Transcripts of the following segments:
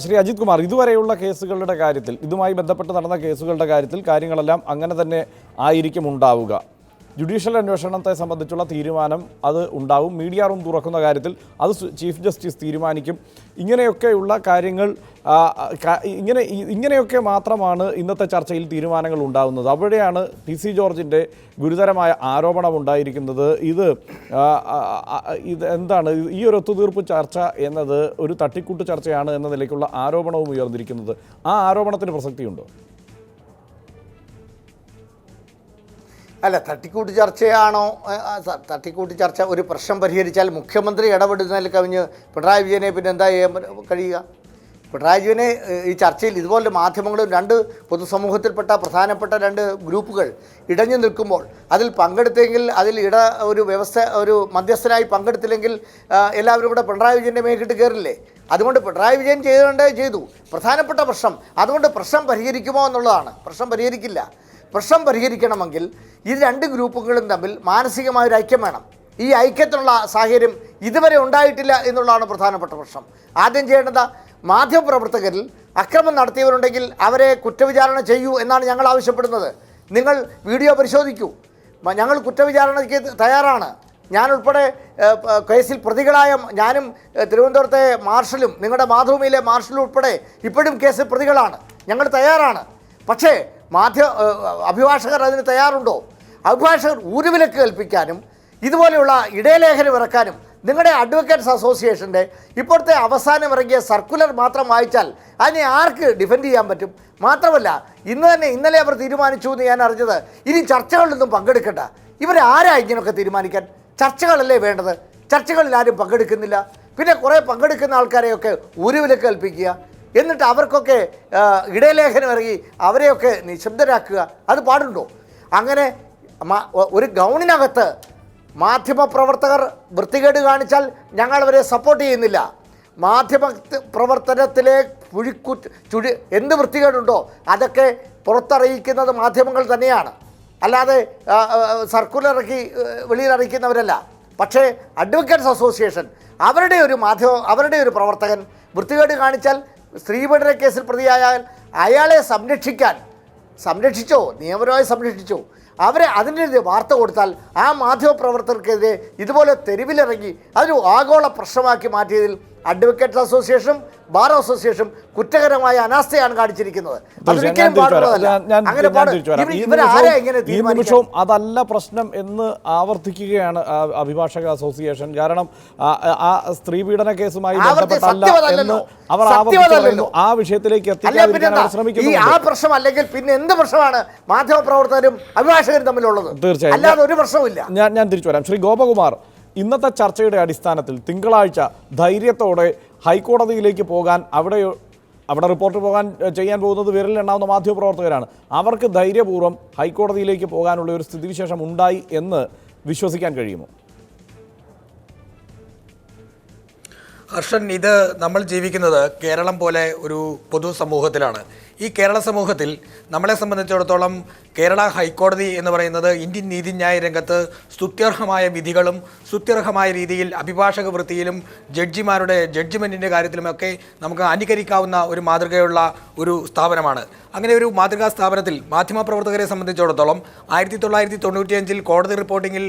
ശ്രീ അജിത് കുമാർ, ഇതുവരെയുള്ള കേസുകളുടെ കാര്യത്തിൽ, ഇതുമായി ബന്ധപ്പെട്ട് നടന്ന കേസുകളുടെ കാര്യത്തിൽ കാര്യങ്ങളെല്ലാം അങ്ങനെ തന്നെ ആയിരിക്കും ഉണ്ടാവുക. ജുഡീഷ്യൽ അന്വേഷണത്തെ സംബന്ധിച്ചുള്ള തീരുമാനം അത് ഉണ്ടാവും. മീഡിയ റൂം തുറക്കുന്ന കാര്യത്തിൽ അത് ചീഫ് ജസ്റ്റിസ് തീരുമാനിക്കും. ഇങ്ങനെയൊക്കെയുള്ള കാര്യങ്ങൾ ഇങ്ങനെയൊക്കെ മാത്രമാണ് ഇന്നത്തെ ചർച്ചയിൽ തീരുമാനങ്ങൾ ഉണ്ടാകുന്നത്. അവിടെയാണ് PC ജോർജിൻ്റെ ഗുരുതരമായ ആരോപണം ഉണ്ടായിരിക്കുന്നത്. ഇത് എന്താണ് ഈ ഒരു ഒത്തുതീർപ്പ് ചർച്ച എന്നത് ഒരു തട്ടിക്കൂട്ട് ചർച്ചയാണ് എന്ന നിലയ്ക്കുള്ള ആരോപണവും ഉയർന്നിരിക്കുന്നത്. ആ ആരോപണത്തിന് പ്രസക്തിയുണ്ടോ? അല്ല, തട്ടിക്കൂട്ട് ചർച്ചയാണോ? തട്ടിക്കൂട്ട് ചർച്ച ഒരു പ്രശ്നം പരിഹരിച്ചാൽ മുഖ്യമന്ത്രി ഇടപെടുന്നതിൽ കവിഞ്ഞ് പിണറായി വിജയനെ പിന്നെ എന്താ ചെയ്യാൻ കഴിയുക? പിണറായി വിജയനെ ഈ ചർച്ചയിൽ ഇതുപോലെ മാധ്യമങ്ങളും രണ്ട് പൊതുസമൂഹത്തിൽപ്പെട്ട പ്രധാനപ്പെട്ട രണ്ട് ഗ്രൂപ്പുകൾ ഇടഞ്ഞു നിൽക്കുമ്പോൾ അതിൽ പങ്കെടുത്തെങ്കിൽ അതിൽ ഒരു മധ്യസ്ഥനായി പങ്കെടുത്തില്ലെങ്കിൽ എല്ലാവരും കൂടെ പിണറായി വിജയൻ്റെ മേക്കിട്ട് കയറില്ലേ? അതുകൊണ്ട് പിണറായി വിജയൻ ചെയ്തു പ്രധാനപ്പെട്ട പ്രശ്നം. അതുകൊണ്ട് പ്രശ്നം പരിഹരിക്കുമോ എന്നുള്ളതാണ്. പ്രശ്നം പരിഹരിക്കില്ല. പ്രശ്നം പരിഹരിക്കണമെങ്കിൽ ഈ രണ്ട് ഗ്രൂപ്പുകളും തമ്മിൽ മാനസികമായൊരു ഐക്യം വേണം. ഈ ഐക്യത്തിനുള്ള സാഹചര്യം ഇതുവരെ ഉണ്ടായിട്ടില്ല എന്നുള്ളതാണ് പ്രധാനപ്പെട്ട പ്രശ്നം. ആദ്യം ചെയ്യേണ്ടത് മാധ്യമപ്രവർത്തകരിൽ അക്രമം നടത്തിയവരുണ്ടെങ്കിൽ അവരെ കുറ്റവിചാരണ ചെയ്യൂ എന്നാണ് ഞങ്ങൾ ആവശ്യപ്പെടുന്നത്. നിങ്ങൾ വീഡിയോ പരിശോധിക്കൂ. ഞങ്ങൾ കുറ്റവിചാരണയ്ക്ക് തയ്യാറാണ്. ഞാനുൾപ്പെടെ കേസിൽ പ്രതികളായ ഞാനും തിരുവനന്തപുരത്തെ മാർഷലും നിങ്ങളുടെ മാതൃഭൂമിയിലെ മാർഷലും ഉൾപ്പെടെ ഇപ്പോഴും കേസിൽ പ്രതികളാണ്. ഞങ്ങൾ തയ്യാറാണ്. പക്ഷേ അഭിഭാഷകർ അതിന് തയ്യാറുണ്ടോ? അഭിഭാഷകർ ഊരുവിലക്ക് കൽപ്പിക്കാനും ഇതുപോലെയുള്ള ഇടയലേഖനം ഇറക്കാനും നിങ്ങളുടെ അഡ്വക്കേറ്റ്സ് അസോസിയേഷൻ്റെ ഇപ്പോഴത്തെ അവസാനം ഇറങ്ങിയ സർക്കുലർ മാത്രം വായിച്ചാൽ അതിനെ ആർക്ക് ഡിഫെൻഡ് ചെയ്യാൻ പറ്റും? മാത്രമല്ല ഇന്നലെ അവർ തീരുമാനിച്ചു എന്ന് ഞാൻ അറിഞ്ഞത് ഇനി ചർച്ചകളിലൊന്നും പങ്കെടുക്കണ്ട. ഇവരാരാ ഇങ്ങനെയൊക്കെ തീരുമാനിക്കാൻ? ചർച്ചകളല്ലേ വേണ്ടത്? ചർച്ചകളിൽ ആരും പങ്കെടുക്കുന്നില്ല. പിന്നെ കുറേ പങ്കെടുക്കുന്ന ആൾക്കാരെയൊക്കെ ഊരുവിലക്ക് കൽപ്പിക്കുക, എന്നിട്ട് അവർക്കൊക്കെ ഇടയലേഖനം ഇറങ്ങി അവരെയൊക്കെ നിശബ്ദരാക്കുക. അത് പാടുണ്ടോ? അങ്ങനെ ഒരു ഗൗണിനകത്ത് മാധ്യമപ്രവർത്തകർ വൃത്തികേട് കാണിച്ചാൽ ഞങ്ങൾ അവരെ സപ്പോർട്ട് ചെയ്യുന്നില്ല. മാധ്യമ പ്രവർത്തനത്തിലെ എന്ത് വൃത്തികേടുണ്ടോ അതൊക്കെ പുറത്തറിയിക്കുന്നത് മാധ്യമങ്ങൾ തന്നെയാണ്, അല്ലാതെ സർക്കുലർ ഇറക്കി വെളിയിൽ അറിയിക്കുന്നവരല്ല. പക്ഷേ അഡ്വക്കേറ്റ്സ് അസോസിയേഷൻ അവരുടെ ഒരു പ്രവർത്തകൻ വൃത്തികേട് കാണിച്ചാൽ, സ്ത്രീപീഡന കേസിൽ പ്രതിയായാൽ അയാളെ സംരക്ഷിച്ചോ, നിയമപരമായി സംരക്ഷിച്ചോ, അതിൻ്റെ വാർത്ത കൊടുത്താൽ ആ മാധ്യമപ്രവർത്തകർക്കെതിരെ ഇതുപോലെ തെരുവിലിറങ്ങി അതൊരു ആഗോള പ്രശ്നമാക്കി മാറ്റിയതിൽ അഡ്വക്കേറ്റ്സ് അസോസിയേഷനും ബാർ അസോസിയേഷനും കുറ്റകരമായ അനാസ്ഥയാണ് കാണിച്ചിരിക്കുന്നത്. ഈ നിമിഷവും അതല്ല പ്രശ്നം എന്ന് ആവർത്തിക്കുകയാണ് അഭിഭാഷക അസോസിയേഷൻ. കാരണം ആ സ്ത്രീ പീഡന കേസുമായി ബന്ധപ്പെട്ടല്ല എന്ന് അവർ ആവർത്തിച്ചു. ആ വിഷയത്തിലേക്ക് എത്തിക്കാൻ ശ്രമിക്കുന്നു. ആ പ്രശ്നം അല്ലെങ്കിൽ പിന്നെ എന്ത് പ്രശ്നമാണ് മാധ്യമപ്രവർത്തകരും അഭിഭാഷകരും തമ്മിലുള്ളത്? തീർച്ചയായും അല്ലാതെ ഒരു പ്രശ്നമില്ല. ഞാൻ തിരിച്ചു വരാം. ശ്രീ ഗോപകുമാർ, ഇന്നത്തെ ചർച്ചയുടെ അടിസ്ഥാനത്തിൽ തിങ്കളാഴ്ച ധൈര്യത്തോടെ ഹൈക്കോടതിയിലേക്ക് പോകാൻ അവിടെ റിപ്പോർട്ട് ചെയ്യാൻ പോകുന്നത് വിരലിലെണ്ണാവുന്ന മാധ്യമപ്രവർത്തകരാണ്. അവർക്ക് ധൈര്യപൂർവ്വം ഹൈക്കോടതിയിലേക്ക് പോകാനുള്ള ഒരു സ്ഥിതിവിശേഷം ഉണ്ടായി എന്ന് വിശ്വസിക്കാൻ കഴിയുമോ? ഹർഷൻ, ഇത് നമ്മൾ ജീവിക്കുന്നത് കേരളം പോലെ ഒരു പൊതുസമൂഹത്തിലാണ്. ഈ കേരള സമൂഹത്തിൽ നമ്മളെ സംബന്ധിച്ചിടത്തോളം കേരള ഹൈക്കോടതി എന്ന് പറയുന്നത് ഇന്ത്യൻ നീതിന്യായ രംഗത്ത് സ്തുത്യർഹമായ വിധികളും സ്തുത്യർഹമായ രീതിയിൽ അഭിഭാഷക വൃത്തിയിലും ജഡ്ജിമാരുടെ ജഡ്ജ്മെൻറ്റിൻ്റെ കാര്യത്തിലുമൊക്കെ നമുക്ക് അനുകരിക്കാവുന്ന ഒരു മാതൃകയുള്ള ഒരു സ്ഥാപനമാണ്. അങ്ങനെ ഒരു മാതൃകാ സ്ഥാപനത്തിൽ മാധ്യമപ്രവർത്തകരെ സംബന്ധിച്ചിടത്തോളം 1995 കോടതി റിപ്പോർട്ടിങ്ങിൽ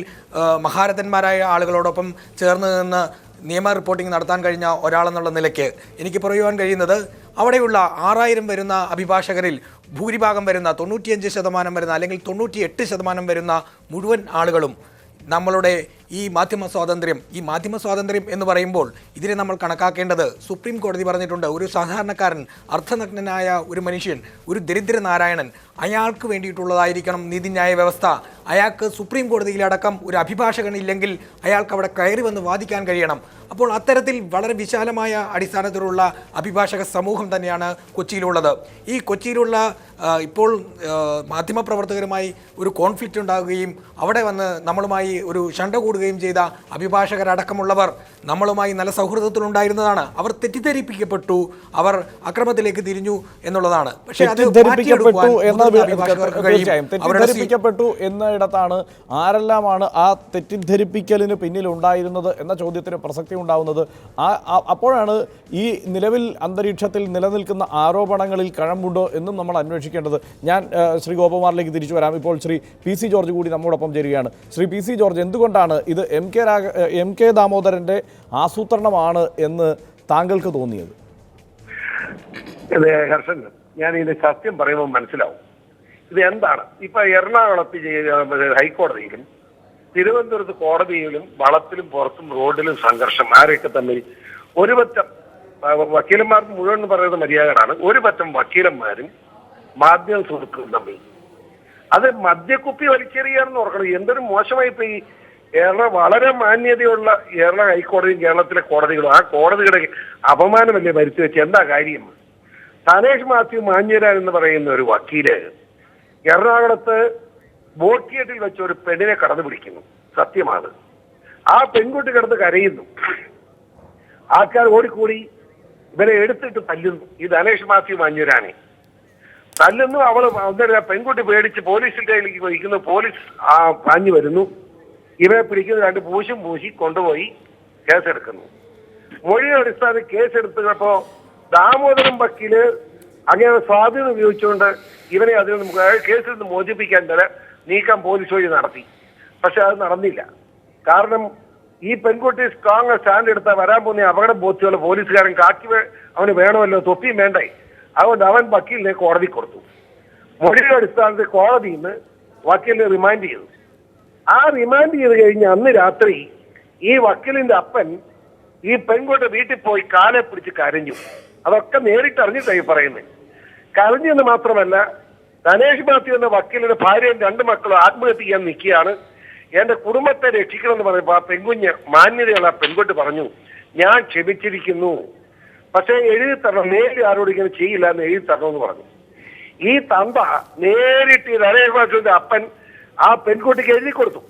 മഹാരഥന്മാരായ ആളുകളോടൊപ്പം ചേർന്ന് നിന്ന് നിയമ റിപ്പോർട്ടിംഗ് നടത്താൻ കഴിഞ്ഞ ഒരാളെന്നുള്ള നിലയ്ക്ക് എനിക്ക് പറയുവാൻ കഴിയുന്നത് അവിടെയുള്ള 6000 വരുന്ന അഭിഭാഷകരിൽ ഭൂരിഭാഗം വരുന്ന 95% വരുന്ന അല്ലെങ്കിൽ 98% വരുന്ന മുഴുവൻ ആളുകളും നമ്മളുടെ ഈ മാധ്യമ സ്വാതന്ത്ര്യം എന്ന് പറയുമ്പോൾ ഇതിനെ നമ്മൾ കണക്കാക്കേണ്ടത് സുപ്രീം കോടതി പറഞ്ഞിട്ടുണ്ട്. ഒരു സാധാരണക്കാരൻ, അർത്ഥനഗ്നനായ ഒരു മനുഷ്യൻ, ഒരു ദരിദ്രനാരായണൻ, അയാൾക്ക് വേണ്ടിയിട്ടുള്ളതായിരിക്കണം നീതിന്യായ വ്യവസ്ഥ. അയാൾക്ക് സുപ്രീം കോടതിയിലടക്കം ഒരു അഭിഭാഷകൻ ഇല്ലെങ്കിൽ അയാൾക്ക് അവിടെ കയറി വന്ന് വാദിക്കാൻ കഴിയണം. അപ്പോൾ അത്തരത്തിൽ വളരെ വിശാലമായ അടിസ്ഥാനത്തിലുള്ള അഭിഭാഷക സമൂഹം തന്നെയാണ് കൊച്ചിയിലുള്ളത്. ഈ കൊച്ചിയിലുള്ള ഇപ്പോൾ മാധ്യമപ്രവർത്തകരുമായി ഒരു കോൺഫ്ലിക്റ്റ് ഉണ്ടാകുകയും അവിടെ വന്ന് നമ്മളുമായി ഒരു ശണ്ട കൂടുകയും കൂടുകയും ചെയ്ത അഭിഭാഷകരടക്കമുള്ളവർ നമ്മളുമായി നല്ല സൗഹൃദത്തിലുണ്ടായിരുന്നതാണ്. അവർ തെറ്റിദ്ധരിപ്പിക്കപ്പെട്ടു, അവർ അക്രമത്തിലേക്ക് തിരിഞ്ഞു എന്നുള്ളതാണ്. പക്ഷേ അത് തെറ്റിദ്ധരിപ്പിക്കപ്പെട്ടു എന്നയിടത്താണ് ആരെല്ലാമാണ് ആ തെറ്റിദ്ധരിപ്പിക്കലിന് പിന്നിലുണ്ടായിരുന്നത് എന്ന ചോദ്യത്തിന് പ്രസക്തി ഉണ്ടാവുന്നത്. അപ്പോഴാണ് ഈ നിലവിൽ അന്തരീക്ഷത്തിൽ നിലനിൽക്കുന്ന ആരോപണങ്ങളിൽ കഴമ്പുണ്ടോ എന്നും നമ്മൾ അന്വേഷിക്കേണ്ടത്. ഞാൻ ശ്രീ ഗോപകുമാറിലേക്ക് തിരിച്ചു വരാം. ഇപ്പോൾ ശ്രീ പി സി ജോർജ് കൂടി നമ്മോടൊപ്പം ചേരുകയാണ്. ശ്രീ പി സി ജോർജ്, എന്തുകൊണ്ടാണ് ഇത് എം കെ ദാമോദരൻ്റെ ആസൂത്രണമാണ് എന്ന് താങ്കൾക്ക് തോന്നിയത്? ഹർഷൻ, ഞാൻ ഇതിന്റെ സത്യം പറയുമ്പോൾ മനസ്സിലാവും ഇത് എന്താണ്. ഇപ്പൊ എറണാകുളത്ത് ഹൈക്കോടതിയിലും തിരുവനന്തപുരത്ത് കോടതിയിലും വളത്തിലും പുറത്തും റോഡിലും സംഘർഷം. ആരെയൊക്കെ തമ്മിൽ? ഒരു പറ്റം വക്കീലന്മാർക്ക് മുഴുവൻ പറയുന്നത് മര്യാദകളാണ്. ഒരു പറ്റം വക്കീലന്മാരും മാധ്യമ സുഹൃത്തുക്കളും തമ്മിൽ. അത് മദ്യക്കുപ്പി വലിച്ചെറിയാന്ന് ഓർക്കണം. എന്തൊരു മോശമായി ഇപ്പൊ ഈ വളരെ മാന്യതയുള്ള കേരള ഹൈക്കോടതിയും കേരളത്തിലെ കോടതികളും ആ കോടതിയുടെ അപമാനമല്ലേ വരുത്തി വെച്ച് എന്താ കാര്യം? സനേഷ് മാത്യു മാഞ്ഞുരാൻ എന്ന് പറയുന്ന ഒരു വക്കീല് എറണാകുളത്ത് ബോട്ടിയേറ്റിൽ വെച്ച് ഒരു പെണ്ണിനെ കടന്നു പിടിക്കുന്നു. സത്യമാണ്. ആ പെൺകുട്ടി കിടന്ന് കരയുന്നു. ആൾക്കാർ ഓടിക്കൂടി ഇവരെ എടുത്തിട്ട് തല്ലുന്നു. ഈ ധനേഷ് മാത്യു മാഞ്ഞുരാനെ തല്ലുന്നു. അവള് പെൺകുട്ടി പേടിച്ച് പോലീസ് സ്റ്റേഷനിലേക്ക് പോയിക്കുന്നു. പോലീസ് പാഞ്ഞു വരുന്നു. ഇവരെ പിടിക്കുന്ന 2 പൂശും പൂശി കൊണ്ടുപോയി കേസെടുക്കുന്നു. മൊഴിയുടെ അടിസ്ഥാനത്തിൽ കേസെടുത്തപ്പോ ദാമോദരൻ വക്കീല് അങ്ങനെ സ്വാധീനം ഉപയോഗിച്ചുകൊണ്ട് ഇവനെ അതിൽ നിന്ന് കേസിൽ നിന്ന് മോചിപ്പിക്കാൻ വരെ നീക്കം പോലീസ് വഴി നടത്തി. പക്ഷെ അത് നടന്നില്ല. കാരണം ഈ പെൺകുട്ടി സ്ട്രോങ് സ്റ്റാൻഡ് എടുത്താൽ വരാൻ പോകുന്ന അപകടം ബോധ്യമുള്ള പോലീസുകാരൻ അവന് വേണമല്ലോ, തൊപ്പിയും വേണ്ടേ. അതുകൊണ്ട് അവൻ വക്കീലിനെ കോടതി കൊടുത്തു. മൊഴിയുടെ അടിസ്ഥാനത്തിൽ കോടതിയിൽ നിന്ന് വക്കീലിനെ റിമാൻഡ് ചെയ്തു. ആ റിമാൻഡ് ചെയ്ത് കഴിഞ്ഞ് അന്ന് രാത്രി ഈ വക്കീലിന്റെ അപ്പൻ ഈ പെൺകുട്ടി വീട്ടിൽ പോയി കാലെ പിടിച്ച് കരഞ്ഞു. അതൊക്കെ നേരിട്ട് അറിഞ്ഞിട്ടായി പറയുന്നത്. കരഞ്ഞെന്ന് മാത്രമല്ല, ധനേഷ് മാത്യു എന്ന വക്കീലിന്റെ ഭാര്യയും 2 മക്കളും ആത്മഹത്യ ചെയ്യാൻ നിൽക്കുകയാണ്. എന്റെ കുടുംബത്തെ രക്ഷിക്കണമെന്ന് പറയുമ്പോൾ ആ പെൺകുഞ്ഞ് മാന്യതയുള്ള പെൺകുട്ടി പറഞ്ഞു, ഞാൻ ക്ഷമിച്ചിരിക്കുന്നു, പക്ഷെ എഴുതി തരണം, നേരിട്ട് ആരോട് ഇങ്ങനെ ചെയ്യില്ല എന്ന് എഴുതി തരണമെന്ന് പറഞ്ഞു. ഈ തന്ത നേരിട്ട് ധനേഷ് മാത്യുവിന്റെ അപ്പൻ ആ പെൺകുട്ടിക്ക് എഴുതി കൊടുത്തു.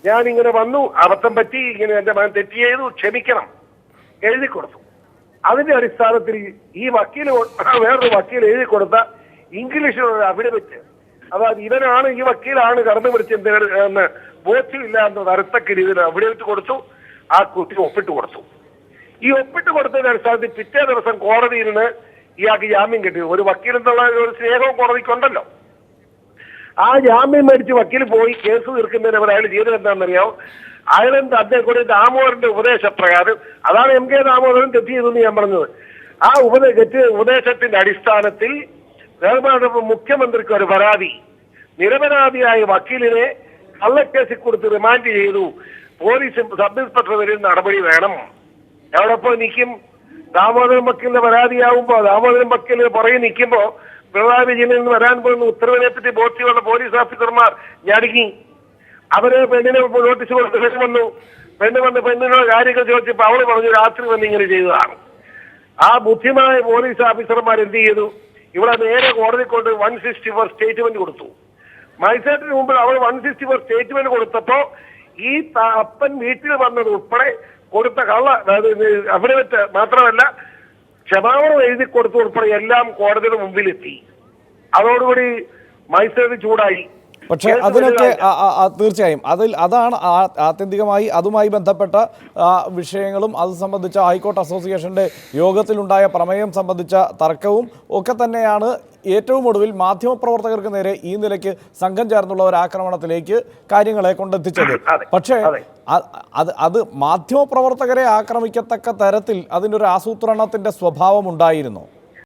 ഞാൻ ഇങ്ങനെ വന്നു, അബദ്ധം പറ്റി, ഇങ്ങനെ എന്റെ മകൻ തെറ്റ് ചെയ്തു, ക്ഷമിക്കണം, എഴുതി കൊടുത്തു. അതിന്റെ അടിസ്ഥാനത്തിൽ ഈ വക്കീൽ വേറൊരു വക്കീൽ എഴുതി കൊടുത്ത ഇംഗ്ലീഷിലുള്ള അഫിഡവിറ്റ്, അതായത് ഇവനാണ് ഈ വക്കീലാണ് കടന്നു പിടിച്ചെന്ന് ബോധ്യമില്ല എന്ന തരത്തക്ക രീതിയിൽ അഫിഡവിറ്റ് കൊടുത്തു. ആ കുട്ടി ഒപ്പിട്ട് കൊടുത്തു. ഈ ഒപ്പിട്ട് കൊടുത്തതിന്റെ അടിസ്ഥാനത്തിൽ പിറ്റേ ദിവസം കോടതിയിൽ നിന്ന് ഇയാൾക്ക് ജാമ്യം കിട്ടി. ഒരു വക്കീലെന്നുള്ള ഒരു സ്നേഹവും കോടതിക്കുണ്ടല്ലോ. ആ ജാമ്യം മേടിച്ച് വക്കീൽ പോയി കേസ് തീർക്കുന്നതിന് ഇവിടെ അയാൾ ചെയ്തത് എന്താണെന്നറിയാമോ? അയാളെന്ത് അദ്ദേഹം കൂടി ദാമോദരന്റെ ഉപദേശപ്രകാരം, അതാണ് എം കെ ദാമോദരൻ തെറ്റ് ചെയ്തെന്ന് ഞാൻ പറഞ്ഞത്. ആ ഉപദേശത്തിന്റെ അടിസ്ഥാനത്തിൽ മുഖ്യമന്ത്രിക്ക് ഒരു പരാതി, നിരപരാധിയായ വക്കീലിനെ കള്ളക്കേസിൽ കൊടുത്ത് റിമാൻഡ് ചെയ്തു, പോലീസ് സബ് ഇൻസ്പെക്ടർ വരുന്ന നടപടി വേണം. എവിടെപ്പോ നിൽക്കും? ദാമോദരൻ വക്കീലിന്റെ പരാതിയാവുമ്പോ ദാമോദരൻ വക്കീലിന് പുറകെ നിൽക്കുമ്പോ പിണറായി വിജയനിൽ നിന്ന് വരാൻ പോകുന്ന ഉത്തരവിനെ പറ്റി ബോധ്യമുള്ള പോലീസ് ഓഫീസർമാർ ഞടുങ്ങി. അവര് പെണ്ണിനെ നോട്ടീസ് കൊടുത്ത് വന്നു. പെണ്ണിനോട് കാര്യങ്ങൾ ചോദിച്ചപ്പോ അവള് പറഞ്ഞു രാത്രി വന്ന് ഇങ്ങനെ ചെയ്തതാണ്. ആ ബുദ്ധിമായ പോലീസ് ഓഫീസർമാർ എന്ത് ചെയ്തു? ഇവിടെ നേരെ കോടതി കൊണ്ട് 164 സ്റ്റേറ്റ്മെന്റ് കൊടുത്തു. മജിസ്ട്രേറ്റിന് മുമ്പിൽ അവൾ 164 സ്റ്റേറ്റ്മെന്റ് കൊടുത്തപ്പോ ഈ അപ്പൻ വീട്ടിൽ വന്നത് ഉൾപ്പെടെ കൊടുത്ത അഫിഡവിറ്റ് മാത്രമല്ല ക്ഷമാപണം എഴുതി കൊടുത്തു ഉൾപ്പെടെ എല്ലാം കോടതിയുടെ മുമ്പിലെത്തി. അതോടുകൂടി മജിസ്ട്രേറ്റ് ചൂടായി. പക്ഷേ അതിനൊക്കെ തീർച്ചയായും അതാണ് ആത്യന്തികമായി അതുമായി ബന്ധപ്പെട്ട വിഷയങ്ങളും അത് സംബന്ധിച്ച ഹൈക്കോർട്ട് അസോസിയേഷൻ്റെ യോഗത്തിലുണ്ടായ പ്രമേയം സംബന്ധിച്ച തർക്കവും ഒക്കെ തന്നെയാണ് ഏറ്റവും ഒടുവിൽ മാധ്യമപ്രവർത്തകർക്ക് നേരെ ഈ നിലയ്ക്ക് സംഘം ചേർന്നുള്ള ഒരു ആക്രമണത്തിലേക്ക് കാര്യങ്ങളെ കൊണ്ടെത്തിച്ചത്. പക്ഷേ അത് മാധ്യമപ്രവർത്തകരെ ആക്രമിക്കത്തക്ക തരത്തിൽ അതിനൊരു ആസൂത്രണത്തിൻ്റെ സ്വഭാവം ഉണ്ടായിരുന്നോ?